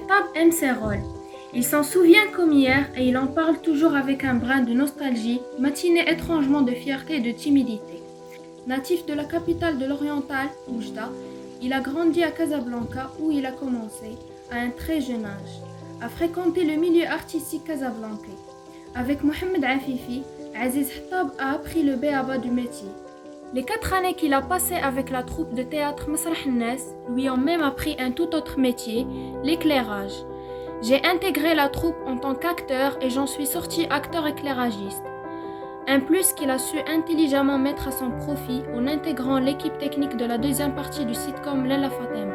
Htab aime ses rôles. Il s'en souvient comme hier et il en parle toujours avec un brin de nostalgie, matiné étrangement de fierté et de timidité. Natif de la capitale de l'Oriental, Oujda, il a grandi à Casablanca où il a commencé, à un très jeune âge, à fréquenter le milieu artistique casablancais. Avec Mohamed Afifi, Aziz Htab a appris le b.a.-ba du métier. Les 4 années qu'il a passées avec la troupe de théâtre Masrah Nes lui ont même appris un tout autre métier, l'éclairage. J'ai intégré la troupe en tant qu'acteur et j'en suis sorti acteur éclairagiste. Un plus qu'il a su intelligemment mettre à son profit en intégrant l'équipe technique de la deuxième partie du sitcom Lella Fatem.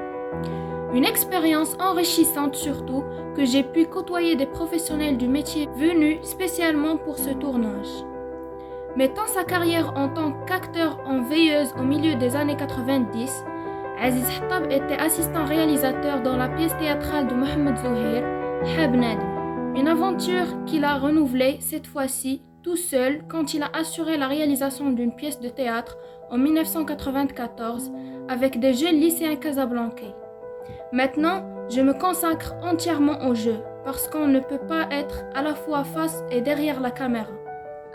Une expérience enrichissante surtout que j'ai pu côtoyer des professionnels du métier venus spécialement pour ce tournage. Mettant sa carrière en tant qu'acteur en veilleuse au milieu des années 90, Aziz Htab était assistant réalisateur dans la pièce théâtrale de Mohamed Zouhir, Hab Nadm, une aventure qu'il a renouvelée cette fois-ci tout seul quand il a assuré la réalisation d'une pièce de théâtre en 1994 avec des jeunes lycéens casablancais. Maintenant, je me consacre entièrement au jeu parce qu'on ne peut pas être à la fois face et derrière la caméra.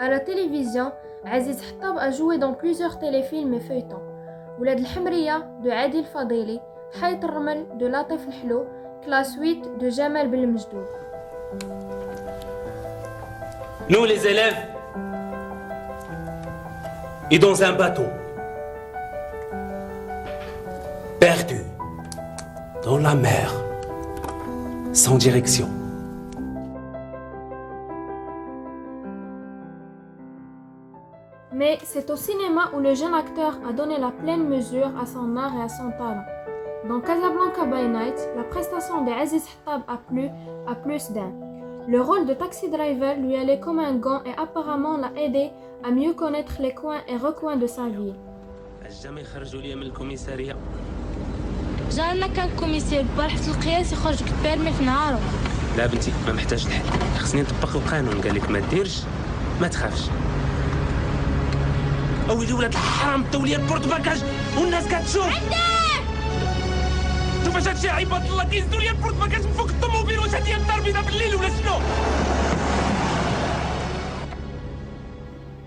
À la télévision, Aziz Htab a joué dans plusieurs téléfilms et feuilletons. Oulad al-Hamriya de Adil Fadili, Hayt al-Ramal de Latif al-Hlo, Classe 8 de Jamal Belmejdoub. Nous les élèves, et dans un bateau, perdu dans la mer, sans direction. Mais c'est au cinéma où le jeune acteur a donné la pleine mesure à son art et à son talent. Dans Casablanca by Night, la prestation d'Aziz Htab a plu à plus d'un. Le rôle de taxi driver lui allait comme un gant et apparemment l'a aidé à mieux connaître les coins et recoins de sa ville. jamais خرجوا لي من الكوميسارية. جارنا كان كوميسير بارحة القياس يخرجك البيرمي في نهارو. لا بنتي ما محتاج لحد، خصني نطبق القانون، قال لك ما ديرش ما تخافش. اويلي ولاد الحرام داو لي البورت باكاج والناس كتشوف. عندك! شوف اش هادشي عباد الله كيزدوا لي البورت باكاج من فوق الطوموبيل، واش هادي الدار بيضا بالليل ولا شنو؟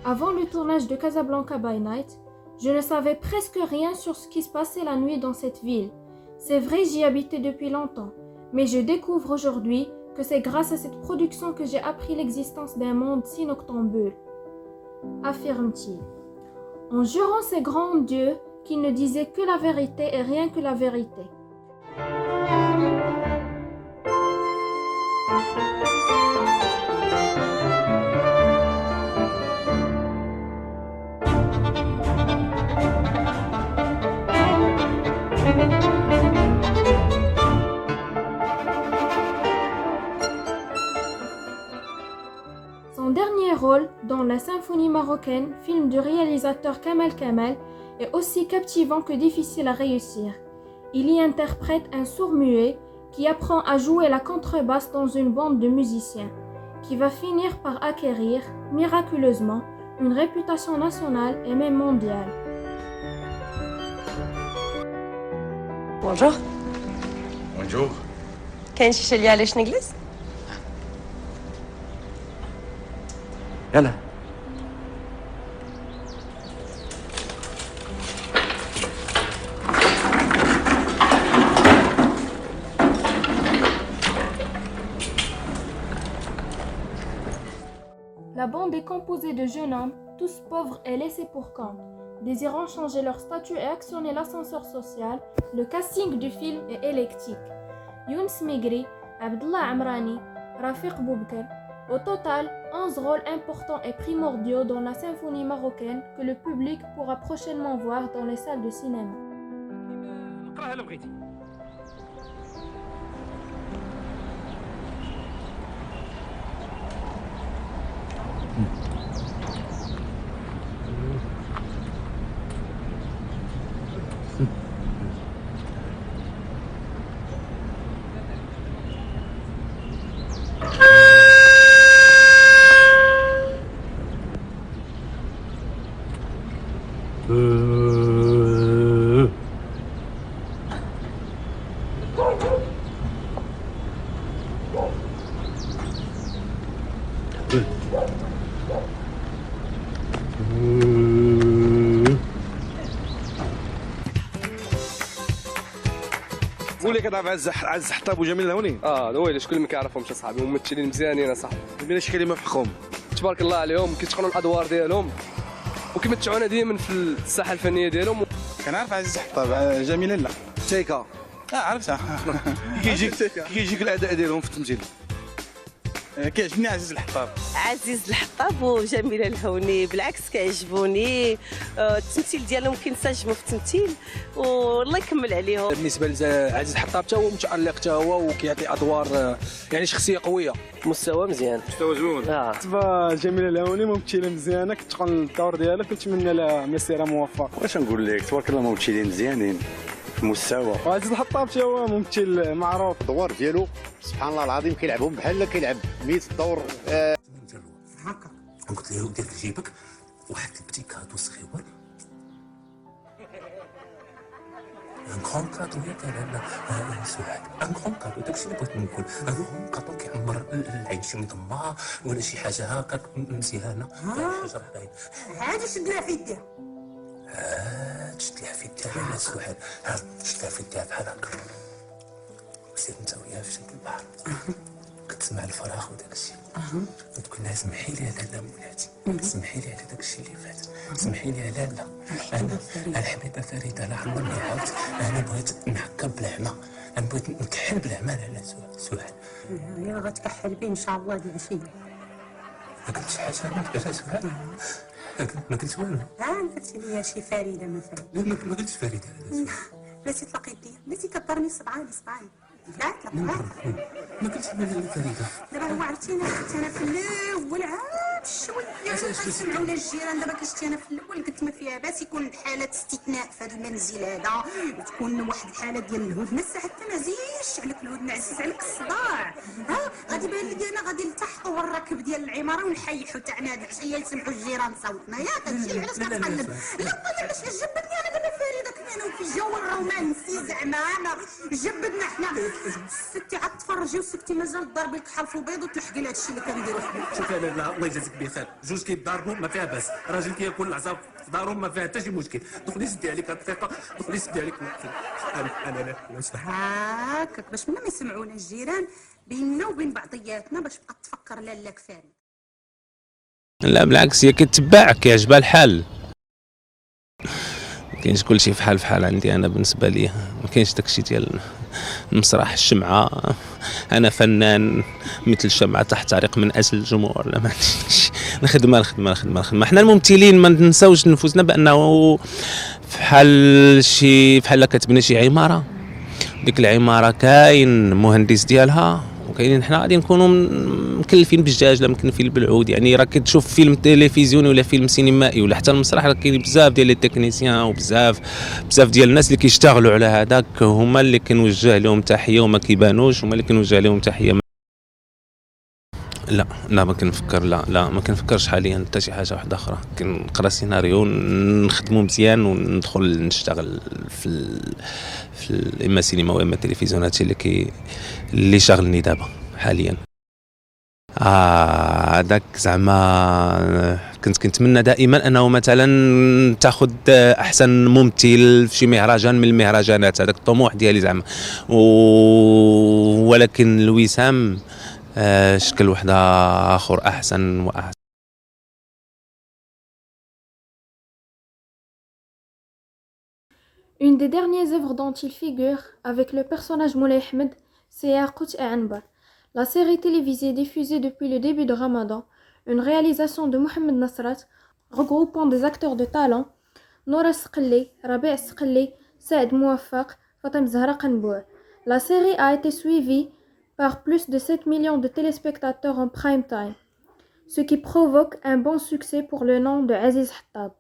Avant le tournage de Casablanca by Night, je ne savais presque rien sur ce qui se passait la nuit dans cette ville. C'est vrai, j'y habitais depuis longtemps, mais je découvre aujourd'hui que c'est grâce à cette production que j'ai appris l'existence d'un monde si noctambule, affirme-t-il, en jurant ses grands dieux qu'il ne disait que la vérité et rien que la vérité. Son dernier rôle dans La Symphonie marocaine, film du réalisateur Kamal Kamal, est aussi captivant que difficile à réussir. Il y interprète un sourd-muet qui apprend à jouer la contrebasse dans une bande de musiciens, qui va finir par acquérir, miraculeusement, une réputation nationale et même mondiale. Bonjour. Bonjour. كاين شي شي علاش نجلس؟ يلا. La bande est composée de jeunes hommes, tous pauvres et laissés pour compte, désirant changer leur statut et actionner l'ascenseur social. Le casting du film est électrique. Younes Migri, Abdullah Amrani, Rafiq Boubker. Au total, 11 rôles importants et primordiaux dans la symphonie marocaine que le public pourra prochainement voir dans les salles de cinéma. قول لي كتعرف عز حطاب وجميل الهوني؟ الويلي شكون اللي ما كيعرفهمش اصاحبي، ممثلين مزيانين اصاحبي. بلاش كلمه في حقهم. تبارك الله عليهم، كيتقنوا الادوار ديالهم وكيمتعونا ديما في الساحه الفنيه ديالهم. كنعرف عزيز حطاب، جميله لا تيكا عرفتها. كيجيك الاداء ديالهم في التمثيل. كيعجبني عزيز الحطاب. عزيز الحطاب وجميله الهوني بالعكس كيعجبوني، التمثيل ديالهم كينسجموا في التمثيل والله يكمل عليهم. بالنسبه لعزيز الحطاب حتى هو متالق حتى هو وكيعطي ادوار يعني شخصيه قويه. مستوى مزيان، مستوى زوين. جميله الهوني ممثله مزيانه، كتقن الدور ديالها، كنتمنى لها مسيره موفقه. واش نقول لك تبارك الله ممثلين مزيانين في المستوى. وعزيز الحطاب حتى هو ممثل معروف. الدوار ديالو سبحان الله العظيم كيلعبهم بحال كيلعب 100 دور. هكا قلت له دير في جيبك واحد البتيكادو صغير، ان كون كادو ياك لالا سعاد، ان كون كادو داكشي اللي بغيت نقول، ان كادو كيعمر العين شي مضمه ولا شي حاجه هكاك مزيانه، حجر العين عادي شد لها في يديها، شد لها في يديها لالا سعاد، شد لها في يديها بحال هكا، سير انت وياها في جنب البحر، كتسمع الفراغ وداكشي، وتقول لها سمحي لي لالا مولاتي، سمحي لي على داكشي اللي فات، سمحي لي لالا، انا الحبيبه فريده لا عمرني عاودت، انا بغيت نحكم بالعمى، انا بغيت نكحل بالعمى لالا سهاد. يا غتكحل بيه ان شاء الله دابا شي. ما قلتش حاجه انا لالا سهاد، ما قلت والو. قلت لي شي فريده مثلا. لا ما قلتش فريده لالا سهاد. بلاتي تلاقي يديا، بلاتي كضرني صبعاني لا ما قلتش لالا فريده. دابا هو عرفتيني كنت انا في الاول عاد شويه كنسمعوا الجيران، دابا كنت انا في الاول قلت ما فيها باس يكون حاله استثناء في هذا المنزل هذا، تكون واحد الحاله ديال الهدنه، الساعه حتى ما زيدش عليك الهدنه، عزيز عليك الصداع. غادي بان لي انا غادي نلتحقوا الركب ديال العماره ونحيحوا تاع هاد العشيه يسمعوا الجيران صوتنا، ياك هادشي علاش كتقلب. لا علاش جبدني انا دابا فريده كنا في الجو الرومانسي زعما انا جبدنا حنا ستي عاد تفرجي وسكتي مازال ضربي الكحل في البيض وتلحقي لهادشي اللي كنديرو حنا. شوف لا الله يجازيك بخير، جوج كيتضاربوا ما فيها باس، راجل كياكل العصا في دارهم ما فيها حتى شي مشكل، دخلي سدي عليك الثقه، دخلي سدي عليك انا لا هاكاك باش منا ما يسمعونا الجيران بيننا وبين بعضياتنا باش بقى تفكر لالا كفاري. لا بالعكس هي كتباع كيعجبها الحال، كاينش كلشي فحال فحال عندي انا بالنسبه لي، ما كاينش داكشي ديال المسرح الشمعه، انا فنان مثل الشمعه تحترق من اجل الجمهور، لا ما عنديش الخدمه الخدمه الخدمه الخدمه. حنا الممثلين ما ننساوش نفوسنا بانه بحال كتبني شي عماره، ديك العماره كاين مهندس ديالها وكاينين حنا غادي نكونوا مكلفين بالدجاج لا مكلفين بالعود، يعني راك تشوف فيلم تلفزيوني ولا فيلم سينمائي ولا حتى المسرح راه كاين بزاف ديال لي تكنيسيان وبزاف ديال الناس اللي كيشتغلوا على هذاك، هما اللي كنوجه لهم تحيه وما كيبانوش، هما اللي كنوجه لهم تحيه. لا ما كنفكر، لا ما كنفكرش حاليا حتى شي حاجه واحده اخرى، كنقرا سيناريو نخدمو مزيان وندخل نشتغل في اما سينما واما تلفزيون، هادشي اللي شاغلني دابا حاليا. هذاك زعما كنت كنتمنى دائما انه مثلا تاخذ احسن ممثل في شي مهرجان من المهرجانات، هذاك الطموح ديالي زعما، ولكن الوسام شكل وحده اخر احسن واحسن. Une des dernières œuvres dont il figure avec le personnage Moulay Ahmed, c'est Yaqut et Anbar, la série télévisée diffusée depuis le début de Ramadan, une réalisation de Mohamed Nasrat, regroupant des acteurs de talent, Noura Sqelli, Rabi' Sqelli, Saad Mouafaq, Fatem Zahra Qanbour. La série a été suivie par plus de 7 millions de téléspectateurs en prime time, ce qui provoque un bon succès pour le nom de Aziz Hattab.